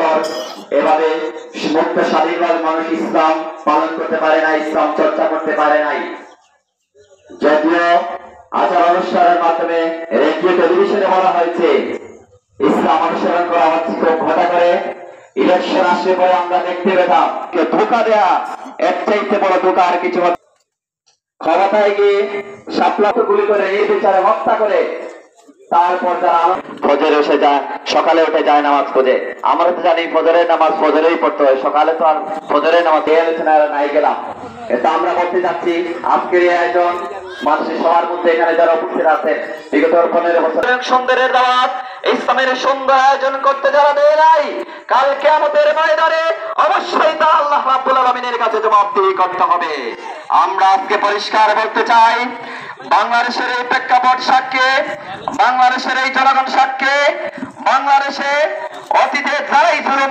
বছর এভাবে মুক্ত স্বাধীনভাবে মানুষ ইসলাম পালন করতে পারে নাই, ইসলাম চর্চা করতে পারে নাই। যদিও আচার অনুষ্ঠানের মাধ্যমে রেডিও টেলিভিশনে বলা হয়েছে ইসলাম অনুসরণ করা হচ্ছে, খুব ঘটা করে ইলেকশন আসলে পরে আমরা দেখতে পেতাম ধোকা দেয়া এর চাইতে বড় ধোকা আর কিছু ক্ষমতায় গিয়ে সাপলা গুলি করে এই বিচারে হত্যা করে তারপর যারা ফজরে এসে যায়, সকালে উঠে যায় নামাজ পড়ে। আমরা তো জানি ফজরের নামাজ ফজরেই পড়তে হয়, সকালে তো আর ফজরের নামাজ এই আলোচনায় নাই গেলাম। এটা আমরা বলতে যাচ্ছি আজকের এই আয়োজন মানুষের সবার মধ্যে এখানে যারা উপস্থিত আছে বিগত 15 বছর সুন্দরের দাওয়াত ইসলামের সুন্দর আয়োজন করতে যারা দেয় নাই, কাল কিয়ামতের ময়দানে অবশ্যই তা আল্লাহ রাব্বুল আলামিনের কাছে জবাবদিহি করতে হবে। আমরা আজকে পরিষ্কার বলতে চাই, বাংলাদেশের এই প্রেক্ষাপট সাক্ষী, বাংলাদেশের এই জনগণ সাক্ষী, বাংলাদেশে অতীতে যারাই জুলুম